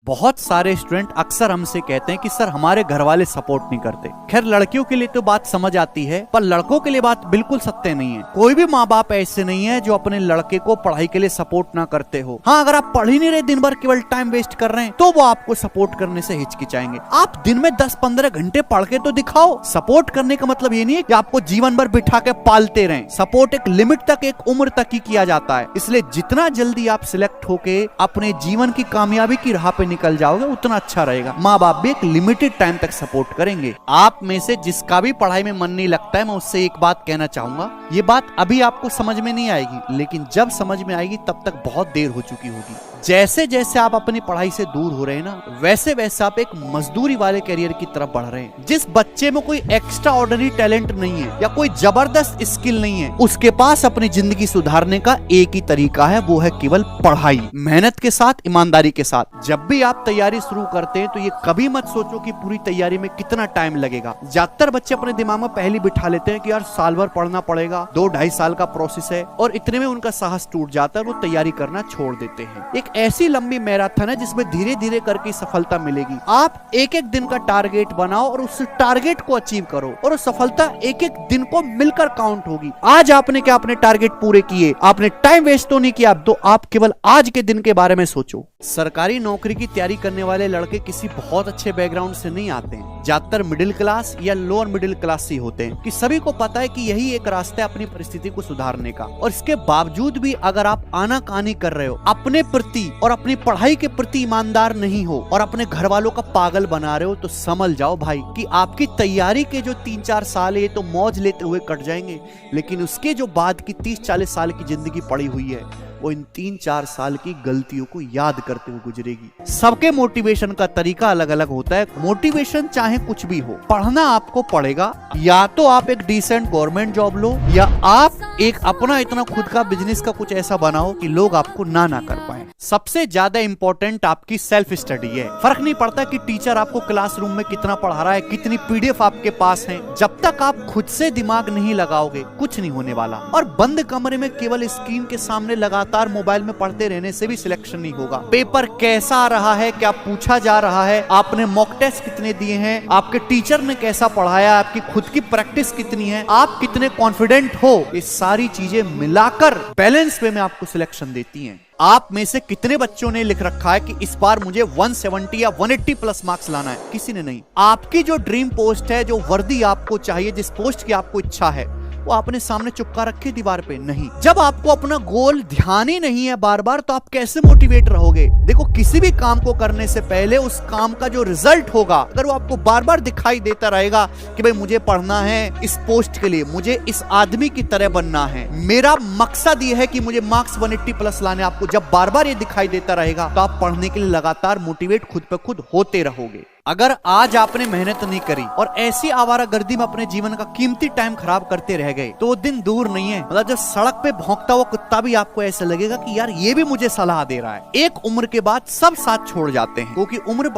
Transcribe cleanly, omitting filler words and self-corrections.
बहुत सारे स्टूडेंट अक्सर हमसे कहते हैं कि सर हमारे घर वाले सपोर्ट नहीं करते। खैर लड़कियों के लिए तो बात समझ आती है, पर लड़कों के लिए बात बिल्कुल सत्य नहीं है। कोई भी माँ बाप ऐसे नहीं है जो अपने लड़के को पढ़ाई के लिए सपोर्ट ना करते हो। हाँ, अगर आप पढ़ ही नहीं रहे, दिन भर केवल टाइम वेस्ट कर रहे हैं, तो वो आपको सपोर्ट करने से हिचकिचाएंगे। आप दिन में 10-15 घंटे पढ़ के तो दिखाओ। सपोर्ट करने का मतलब ये नहीं है कि आपको जीवन भर बिठा के पालते रहें। सपोर्ट एक लिमिट तक, एक उम्र तक ही किया जाता है। इसलिए जितना जल्दी आप सिलेक्ट होके अपने जीवन की कामयाबी की राह पे निकल जाओगे उतना अच्छा रहेगा। माँ बाप भी एक लिमिटेड टाइम तक सपोर्ट करेंगे। आप में से जिसका भी पढ़ाई में मन नहीं लगता है, मैं उससे एक बात कहना चाहूंगा। ये बात अभी आपको समझ में नहीं आएगी, लेकिन जब समझ में आएगी तब तक बहुत देर हो चुकी होगी। जैसे जैसे आप अपनी पढ़ाई से दूर हो रहे हैं ना, वैसे वैसे आप एक मजदूरी वाले करियर की तरफ बढ़ रहे हैं। जिस बच्चे में कोई एक्स्ट्रा ऑर्डिनरी टैलेंट नहीं है या कोई जबरदस्त स्किल नहीं है, उसके पास अपनी जिंदगी सुधारने का एक ही तरीका है, वो है केवल पढ़ाई। मेहनत के साथ, ईमानदारी के साथ। जब भी आप तैयारी शुरू करते हैं तो ये कभी मत सोचो कि पूरी तैयारी में कितना टाइम लगेगा। ज्यादातर बच्चे अपने दिमाग में पहले बिठा लेते हैं कि यार साल भर पढ़ना पड़ेगा, 2-2.5 साल का प्रोसेस है, और इतने में उनका साहस टूट जाता है, वो तैयारी करना छोड़ देते हैं। एक ऐसी लंबी मैराथन है जिसमें धीरे धीरे करके सफलता मिलेगी। आप एक एक दिन का टारगेट बनाओ और उस टारगेट को अचीव करो, और सफलता एक एक दिन को मिलकर काउंट होगी। आज आपने क्या अपने टारगेट पूरे किए, आपने टाइम वेस्ट तो नहीं किया, तो आप केवल आज के दिन के बारे में सोचो। सरकारी नौकरी की तैयारी करने वाले लड़के किसी बहुत अच्छे बैकग्राउंड से नहीं आते हैं। ज्यादातर मिडिल क्लास या लोअर मिडिल क्लास से होते हैं कि सभी को पता है कि यही एक रास्ता है अपनी परिस्थिति को सुधारने का। और इसके बावजूद भी अगर आप आनाकानी कर रहे हो, अपने प्रति और अपनी पढ़ाई के प्रति ईमानदार नहीं हो और अपने घर वालों का पागल बना रहे हो, तो समझ जाओ भाई कि आपकी तैयारी के जो 3-4 साल है, ये तो मौज लेते हुए कट जाएंगे, लेकिन उसके जो बाद की 30-40 साल की जिंदगी पड़ी हुई है, वो इन 3-4 साल की गलतियों को याद करते हुए गुजरेगी। सबके मोटिवेशन का तरीका अलग अलग होता है। मोटिवेशन चाहे कुछ भी हो, पढ़ना आपको पड़ेगा। या तो आप एक डिसेंट गवर्नमेंट जॉब लो, या आप एक अपना इतना खुद का बिजनेस का कुछ ऐसा बनाओ कि लोग आपको ना कर पाए। सबसे ज्यादा इंपॉर्टेंट आपकी सेल्फ स्टडी है। फर्क नहीं पड़ता कि टीचर आपको क्लासरूम में कितना पढ़ा रहा है, कितनी पीडीएफ आपके पास है, जब तक आप खुद से दिमाग नहीं लगाओगे कुछ नहीं होने वाला। और बंद कमरे में केवल स्क्रीन के सामने लगातार मोबाइल में पढ़ते रहने से भी सिलेक्शन नहीं होगा। पेपर कैसा आ रहा है, क्या पूछा जा रहा है, आपने मॉक टेस्ट कितने दिए हैं, आपके टीचर ने कैसा पढ़ाया, आपकी खुद की प्रैक्टिस कितनी है, आप कितने कॉन्फिडेंट हो, ये सारी चीजें मिलाकर बैलेंस वे में आपको सिलेक्शन देती हैं। आप में से कितने बच्चों ने लिख रखा है कि इस बार मुझे 170 या 180 प्लस मार्क्स लाना है? किसी ने नहीं। आपकी जो ड्रीम पोस्ट है, जो वर्दी आपको चाहिए, जिस पोस्ट की आपको इच्छा है, वो आपने सामने चिपका रखी दीवार पे नहीं। जब आपको अपना गोल ध्यान ही नहीं है बार बार, तो आप कैसे मोटिवेट रहोगे? देखो, किसी भी काम को करने से पहले उस काम का जो रिजल्ट होगा, अगर वो आपको बार बार दिखाई देता रहेगा कि भाई मुझे पढ़ना है इस पोस्ट के लिए, मुझे इस आदमी की तरह बनना है, मेरा मकसद ये है कि मुझे मार्क्स 180 प्लस लाने, आपको जब बार बार ये दिखाई देता रहेगा, तो आप पढ़ने के लिए लगातार मोटिवेट खुद पे खुद होते रहोगे। अगर आज आपने मेहनत नहीं करी और ऐसी आवारागर्दी में अपने जीवन का कीमती टाइम खराब करते रह गए, तो वो दिन दूर नहीं है। मतलब जब सड़क पे भौंकता हुआ कुत्ता भी आपको ऐसा लगेगा कि यार ये भी मुझे सलाह दे रहा है। एक उम्र के बाद सब साथ छोड़ जाते हैं, क्योंकि उम्र